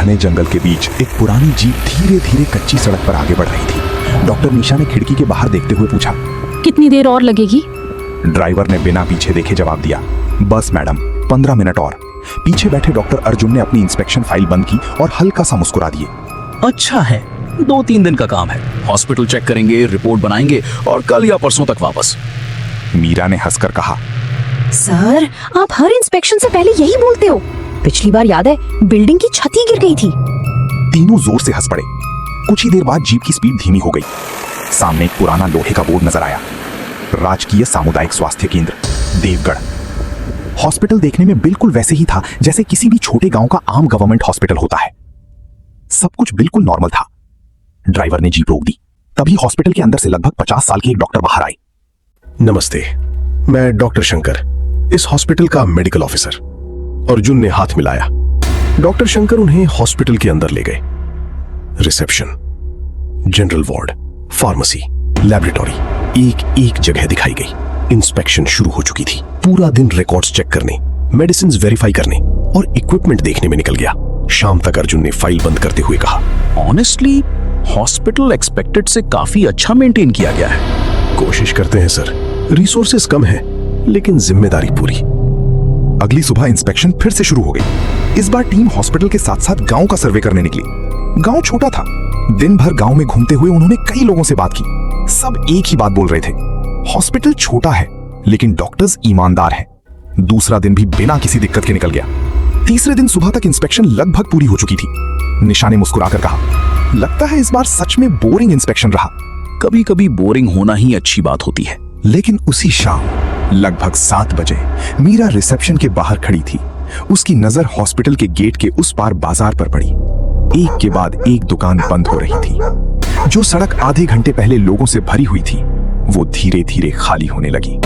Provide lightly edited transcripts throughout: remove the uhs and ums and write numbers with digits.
घने जंगल के बीच एक पुरानी जीप धीरे धीरे कच्ची सड़क पर आगे बढ़ रही थी। डॉक्टर निशा ने खिड़की के बाहर देखते हुए पूछा, कितनी देर और लगेगी? ड्राइवर ने बिना पीछे देखे जवाब दिया, बस मैडम 15 मिनट और। पीछे बैठे डॉक्टर अर्जुन ने अपनी इंस्पेक्शन फाइल बंद की और हल्का सा मुस्कुरा दिए। अच्छा है, 2-3 दिन का काम है। हॉस्पिटल चेक करेंगे, रिपोर्ट बनाएंगे और कल या परसों तक वापस। मीरा ने हंसकर कहा, सर, आप हर इंस्पेक्शन से पहले यही बोलते हो। पिछली बार याद है, बिल्डिंग की छत ही गिर गई थी। तीनों जोर से हंस पड़े। कुछ ही देर बाद जीप की स्पीड धीमी हो गई। सामने एक पुराना लोहे का बोर्ड नजर आया, राजकीय सामुदायिक स्वास्थ्य केंद्र देवगढ़। हॉस्पिटल देखने में बिल्कुल वैसे ही था जैसे किसी भी छोटे गांव का आम गवर्नमेंट हॉस्पिटल होता है। सब कुछ बिल्कुल नॉर्मल था। ड्राइवर ने जीप रोक दी। तभी हॉस्पिटल के अंदर से लगभग 50 साल के एक डॉक्टर बाहर आए। नमस्ते, मैं डॉक्टर शंकर, इस हॉस्पिटल का मेडिकल ऑफिसर। अर्जुन ने हाथ मिलाया। डॉक्टर शंकर उन्हें हॉस्पिटल के अंदर ले गए। Reception, general ward, pharmacy, laboratory, एक जगह दिखाई गई। इंस्पेक्शन शुरू हो चुकी थी। पूरा दिन रिकॉर्ड्स चेक करने, मेडिसिन वेरीफाई करने और इक्विपमेंट देखने में निकल गया। शाम तक अर्जुन ने फाइल बंद करते हुए कहा, ऑनेस्टली हॉस्पिटल एक्सपेक्टेड से काफी अच्छा मेंटेन किया गया है। कोशिश करते हैं सर, रिसोर्सेस कम है लेकिन जिम्मेदारी पूरी। अगली सुबह इंस्पेक्शन फिर से शुरू हो गई। इस बार टीम हॉस्पिटल के साथ साथ गांव का सर्वे करने निकली। गांव छोटा था। दिन भर गांव में घूमते हुए उन्होंने कई लोगों से बात की। सब एक ही बात बोल रहे थे, हॉस्पिटल छोटा है लेकिन डॉक्टर्स ईमानदार हैं। दूसरा दिन भी बिना किसी दिक्कत के निकल गया। तीसरे दिन सुबह तक इंस्पेक्शन लगभग पूरी हो चुकी थी। निशा ने मुस्कुराकर कहा, लगता है इस बार सच में बोरिंग इंस्पेक्शन रहा। कभी कभी बोरिंग होना ही अच्छी बात होती है। लेकिन उसी शाम लगभग 7 बजे मीरा रिसेप्शन के बाहर खड़ी थी। उसकी नजर हॉस्पिटल के गेट के उस पार बाजार पर पड़ी। एक के बाद एक दुकान बंद हो रही थी। जो सड़क आधे घंटे पहले लोगों से भरी हुई थी वो धीरे धीरे खाली होने लगी।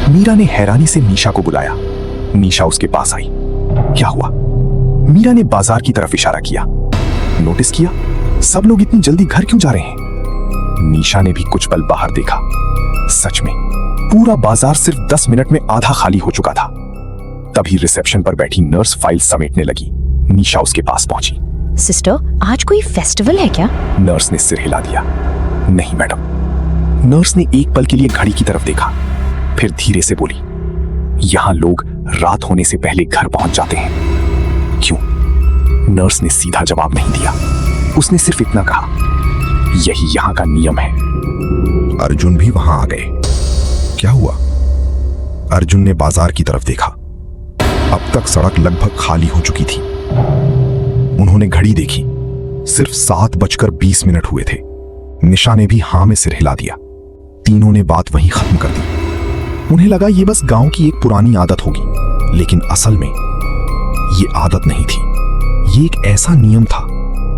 मीरा ने हैरानी से निशा को बुलाया। निशा उसके पास आई। क्या हुआ? मीरा ने बाजार की तरफ इशारा किया। नोटिस किया सब लोग इतनी जल्दी घर क्यों जा रहे हैं? निशा ने भी कुछ पल बाहर देखा। सच में पूरा बाजार सिर्फ 10 मिनट में आधा खाली हो चुका था। तभी रिसेप्शन पर बैठी नर्स फाइल समेटने लगी। निशा उसके पास पहुंची। सिस्टर, आज कोई फेस्टिवल है क्या? नर्स ने सिर हिला दिया। नहीं मैडम। नर्स ने एक पल के लिए घड़ी की तरफ देखा, फिर धीरे से बोली, यहां लोग रात होने से पहले घर पहुंच जाते हैं। क्यों? नर्स ने सीधा जवाब नहीं दिया। उसने सिर्फ इतना कहा, यही यहां का नियम है। अर्जुन भी वहां आ गए। क्या हुआ? अर्जुन ने बाजार की तरफ देखा। अब तक सड़क लगभग खाली हो चुकी थी। उन्होंने घड़ी देखी, सिर्फ 7:20 हुए थे। निशा ने भी हां में सिर हिला दिया। तीनों ने बात वहीं खत्म कर दी। उन्हें लगा ये बस गांव की एक पुरानी आदत होगी, लेकिन असल में ये आदत नहीं थी। ये एक ऐसा नियम था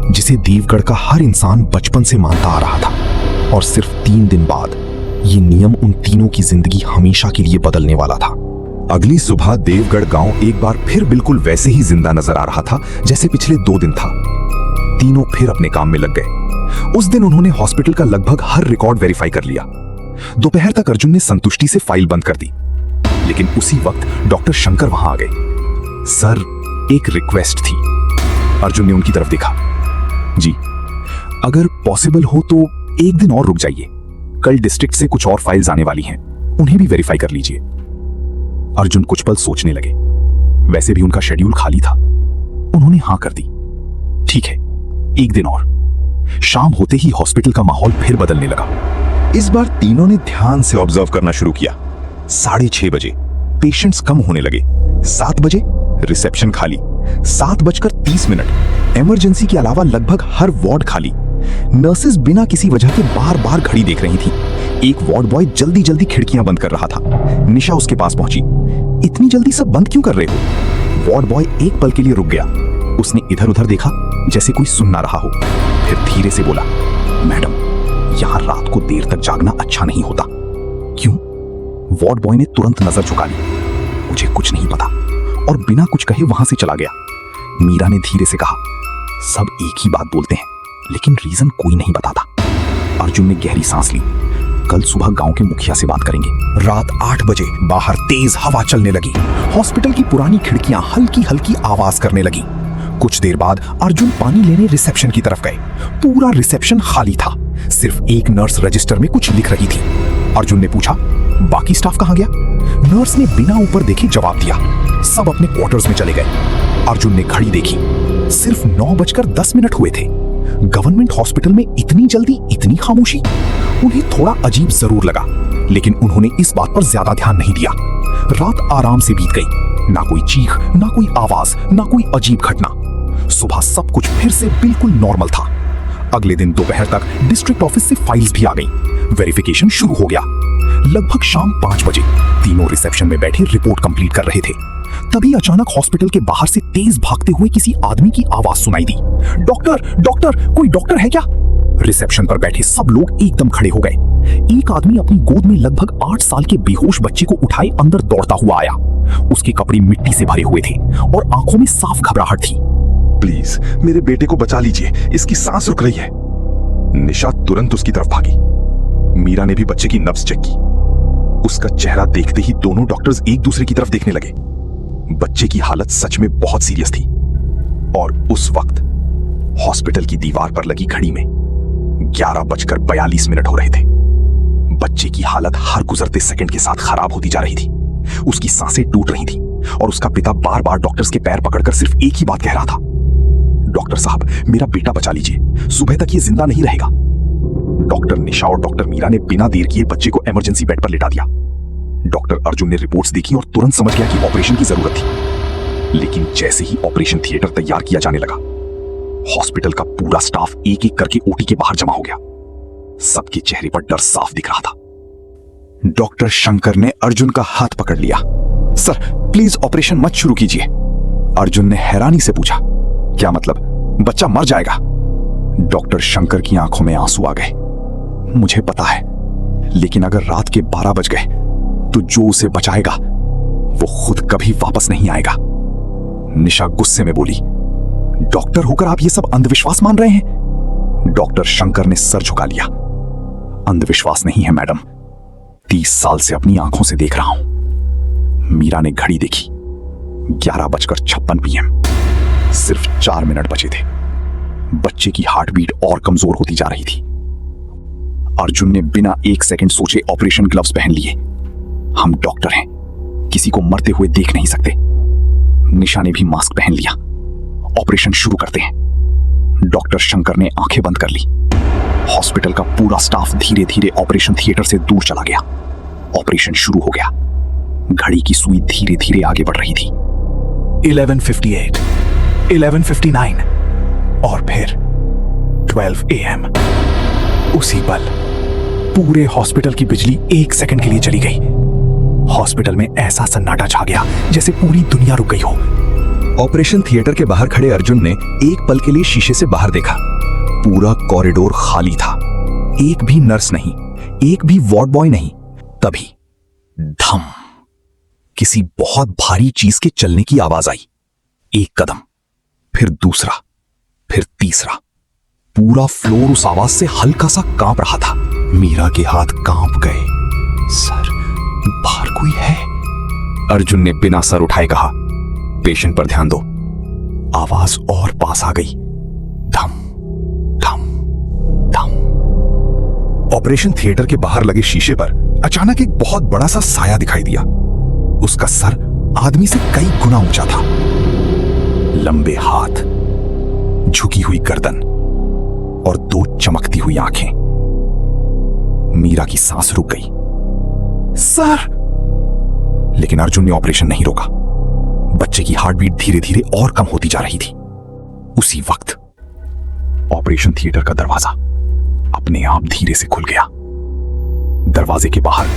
जिसे देवगढ़ का हर इंसान बचपन से मानता आ रहा था। और सिर्फ 3 दिन बाद ये नियम उन तीनों की जिंदगी हमेशा के लिए बदलने वाला था। अगली सुबह देवगढ़ गांव एक बार फिर बिल्कुल वैसे ही जिंदा नजर आ रहा था जैसे पिछले 2 दिन था। तीनों फिर अपने काम में लग गए। उस दिन उन्होंने हॉस्पिटल का लगभग हर रिकॉर्ड वेरीफाई कर लिया। दोपहर तक अर्जुन ने संतुष्टि से फाइल बंद कर दी। लेकिन उसी वक्त डॉक्टर शंकर वहां आ गए। सर, एक रिक्वेस्ट थी। अर्जुन ने उनकी तरफ देखा। जी, अगर पॉसिबल हो तो एक दिन और रुक जाइए। कल डिस्ट्रिक्ट से कुछ और फाइल्स आने वाली हैं, उन्हें भी वेरीफाई कर लीजिए। अर्जुन कुछ पल सोचने लगे। वैसे भी उनका शेड्यूल खाली था। उन्होंने हां कर दी। ठीक है, एक दिन और। शाम होते ही हॉस्पिटल का माहौल फिर बदलने लगा। इस बार तीनों ने ध्यान से ऑब्जर्व करना शुरू किया। 6:30 बजे पेशेंट्स कम होने लगे। 7 बजे रिसेप्शन खाली। 7:30 इमरजेंसी के अलावा लगभग हर वार्ड खाली। नर्सेस बिना किसी वजह के बार बार घड़ी देख रही थी। एक वार्ड बॉय जल्दी जल्दी खिड़कियां बंद कर रहा था। निशा उसके पास पहुंची। इतनी जल्दी सब बंद क्यों कर रहे हो? वार्ड बॉय एक पल के लिए रुक गया। उसने इधर उधर देखा जैसे कोई सुन ना रहा हो, फिर धीरे से बोला, मैडम, यहां रात को देर तक जागना अच्छा नहीं होता। क्यों? वार्ड बॉय ने तुरंत नजर झुका ली। मुझे कुछ नहीं पता, और बिना कुछ कहे वहां से चला गया। मीरा ने धीरे से कहा, सब एक ही बात बोलते हैं लेकिन रीजन कोई नहीं बताता। अर्जुन ने गहरी सांस ली। कल सुबह गांव के मुखिया से बात करेंगे। रात 8 बजे बाहर तेज हवा चलने लगी। हॉस्पिटल की पुरानी खिड़कियां हल्की हल्की आवाज करने लगी। कुछ देर बाद अर्जुन पानी लेने रिसेप्शन की तरफ गए। पूरा रिसेप्शन खाली था, सिर्फ एक नर्स रजिस्टर में कुछ लिख रही थी। अर्जुन ने पूछा, बाकी स्टाफ कहां गया? नर्स ने बिना ऊपर देखे जवाब दिया, सब अपने क्वार्टर्स में चले गए। अर्जुन ने घड़ी देखी, सिर्फ 9:10 हुए थे। गवर्नमेंट हॉस्पिटल में इतनी जल्दी इतनी खामोशी? उन्हें थोड़ा अजीब जरूर लगा, लेकिन उन्होंने इस बात पर ज्यादा ध्यान नहीं दिया। रात आराम से बीत गई, ना कोई चीख, ना कोई आवाज, ना कोई अजीब घटना। सुबह सब कुछ फिर से बिल्कुल नॉर्मल था। अगले दिन दोपहर तक डिस्ट्रिक्ट ऑफिस से फाइल्स भी आ गई। वेरिफिकेशन शुरू हो गया। लगभग शाम 5 बजे तीनों रिसेप्शन में बैठे रिपोर्ट कंप्लीट कर रहे थे। तभी अचानक हॉस्पिटल के बाहर से तेज भागते हुए किसी आदमी की आवाज सुनाई दी, डॉक्टर, डॉक्टर, कोई डॉक्टर है क्या? रिसेप्शन पर बैठे सब लोग एकदम खड़े हो गए। एक आदमी अपनी गोद में लगभग 8 साल के बेहोश बच्चे को उठाए अंदर दौड़ता हुआ आया। उसके कपड़े मिट्टी से भरे हुए थे और आंखों में साफ घबराहट थी। प्लीज मेरे बेटे को बचा लीजिए, इसकी सांस रुक रही है। निशा तुरंत उसकी तरफ भागी। मीरा ने भी बच्चे की नब्ज चेक की। उसका चेहरा देखते ही दोनों डॉक्टर्स एक दूसरे की तरफ देखने लगे। बच्चे की हालत सच में बहुत सीरियस थी। और उस वक्त हॉस्पिटल की दीवार पर लगी घड़ी में 11:42 हो रहे थे। बच्चे की हालत हर गुजरते सेकंड के साथ खराब होती जा रही थी। उसकी सांसें टूट रही थी और उसका पिता बार बार डॉक्टर्स के पैर पकड़कर सिर्फ एक ही बात कह रहा था, डॉक्टर साहब, मेरा बेटा बचा लीजिए, सुबह तक ये जिंदा नहीं रहेगा। डॉक्टर निशा और डॉक्टर मीरा ने बिना देर किए बच्चे को इमरजेंसी बेड पर लेटा दिया। डॉक्टर अर्जुन ने रिपोर्ट्स देखी और तुरंत समझ गया कि ऑपरेशन की जरूरत थी। लेकिन जैसे ही ऑपरेशन थिएटर तैयार किया जाने लगा, हॉस्पिटल का पूरा स्टाफ एक एक करके ओटी के बाहर जमा हो गया। सबके चेहरे पर डर साफ दिख रहा था। डॉक्टर शंकर ने अर्जुन का हाथ पकड़ लिया। सर, प्लीज ऑपरेशन मत शुरू कीजिए। अर्जुन ने हैरानी से पूछा, क्या मतलब? बच्चा मर जाएगा? डॉक्टर शंकर की आंखों में आंसू आ गए। मुझे पता है, लेकिन अगर रात के 12 बज गए तो जो उसे बचाएगा वो खुद कभी वापस नहीं आएगा। निशा गुस्से में बोली, डॉक्टर होकर आप ये सब अंधविश्वास मान रहे हैं? डॉक्टर शंकर ने सर झुका लिया। अंधविश्वास नहीं है मैडम, 30 साल से अपनी आंखों से देख रहा हूं। मीरा ने घड़ी देखी, 11:56 PM। सिर्फ 4 मिनट बचे थे। बच्चे की हार्ट बीट और कमजोर होती जा रही थी। अर्जुन ने बिना 1 सेकंड सोचे ऑपरेशन ग्लव्स पहन लिए। हम डॉक्टर हैं, किसी को मरते हुए देख नहीं सकते। निशा ने भी मास्क पहन लिया। ऑपरेशन शुरू करते हैं। डॉक्टर शंकर ने आंखें बंद कर ली। हॉस्पिटल का पूरा स्टाफ धीरे धीरे ऑपरेशन थिएटर से दूर चला गया। ऑपरेशन शुरू हो गया। घड़ी की सुई धीरे धीरे आगे बढ़ रही थी। 11:58, 11:59 और फिर 12 AM। उसी पल पूरे हॉस्पिटल की बिजली 1 सेकंड के लिए चली गई। हॉस्पिटल में ऐसा सन्नाटा छा गया जैसे पूरी दुनिया रुक गई हो। ऑपरेशन थिएटर के बाहर खड़े अर्जुन ने एक पल के लिए शीशे से बाहर देखा। पूरा कॉरिडोर खाली था। एक भी नर्स नहीं, एक भी वार्ड बॉय नहीं। तभी धम, किसी बहुत भारी चीज के चलने की आवाज आई। एक कदम, फिर दूसरा, फिर तीसरा। पूरा फ्लोर उस आवाज से हल्का सा कांप रहा था। मीरा के हाथ कांप गए। सर, बाहर कोई है? अर्जुन ने बिना सर उठाए कहा, पेशेंट पर ध्यान दो। आवाज और पास आ गई। धम धम धम। ऑपरेशन थिएटर के बाहर लगे शीशे पर अचानक एक बहुत बड़ा सा साया दिखाई दिया। उसका सर आदमी से कई गुना ऊंचा था। लंबे हाथ, झुकी हुई गर्दन और 2 चमकती हुई आंखें। मीरा की सांस रुक गई। सर! लेकिन अर्जुन ने ऑपरेशन नहीं रोका। बच्चे की हार्ट बीट धीरे धीरे और कम होती जा रही थी। उसी वक्त ऑपरेशन थिएटर का दरवाजा अपने आप धीरे से खुल गया। दरवाजे के बाहर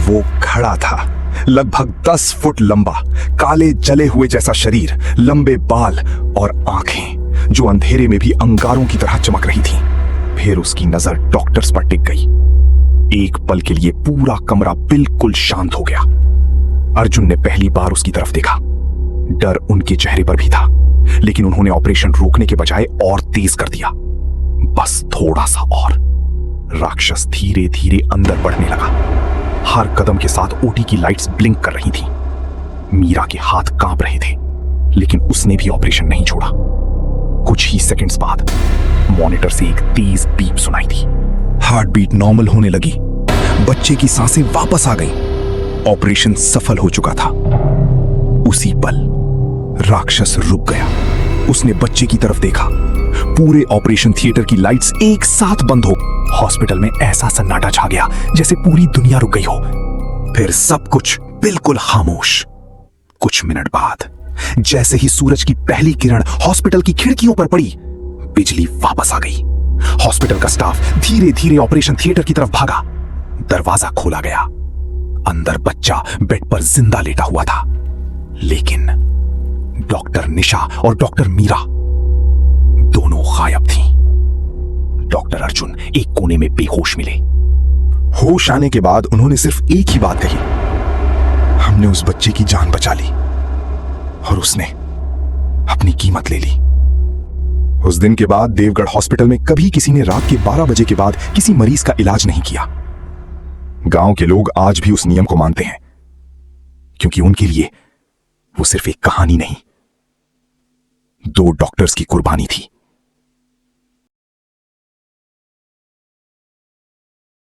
वो खड़ा था, लगभग 10 फुट लंबा, काले जले हुए जैसा शरीर, लंबे बाल और आंखें जो अंधेरे में भी अंगारों की तरह चमक रही थी। फिर उसकी नजर डॉक्टर्स पर टिक गई। एक पल के लिए पूरा कमरा बिल्कुल शांत हो गया। अर्जुन ने पहली बार उसकी तरफ देखा। डर उनके चेहरे पर भी था, लेकिन उन्होंने ऑपरेशन रोकने के बजाय और तेज कर दिया। बस थोड़ा सा और। राक्षस धीरे धीरे अंदर बढ़ने लगा। हर कदम के साथ ओटी की लाइट्स ब्लिंक कर रही थी। मीरा के हाथ कांप रहे थे, लेकिन उसने भी ऑपरेशन नहीं छोड़ा। कुछ ही सेकंड्स बाद मॉनिटर से एक तेज बीप सुनाई दी। हार्ट बीट नॉर्मल होने लगी, बच्चे की सांसें वापस आ गईं। ऑपरेशन सफल हो चुका था। उसी पल राक्षस रुक गया। उसने बच्चे की तरफ देखा। पूरे ऑपरेशन थिएटर की लाइट्स एक साथ बंद हो। हॉस्पिटल में ऐसा सन्नाटा छा गया जैसे पूरी दुनिया रुक गई हो। फिर सब कुछ बिल्कुल खामोश। कुछ मिनट बाद जैसे ही सूरज की पहली किरण हॉस्पिटल की खिड़कियों पर पड़ी, बिजली वापस आ गई। हॉस्पिटल का स्टाफ धीरे धीरे ऑपरेशन थिएटर की तरफ भागा। दरवाजा खोला गया। अंदर बच्चा बेड पर जिंदा लेटा हुआ था, लेकिन डॉक्टर निशा और डॉक्टर मीरा दोनों गायब थीं। डॉक्टर अर्जुन एक कोने में बेहोश मिले। होश आने के बाद उन्होंने सिर्फ एक ही बात कही, हमने उस बच्चे की जान बचा ली और उसने अपनी कीमत ले ली। उस दिन के बाद देवगढ़ हॉस्पिटल में कभी किसी ने रात के 12 बजे के बाद किसी मरीज का इलाज नहीं किया। गांव के लोग आज भी उस नियम को मानते हैं, क्योंकि उनके लिए वो सिर्फ एक कहानी नहीं, 2 डॉक्टर्स की कुर्बानी थी।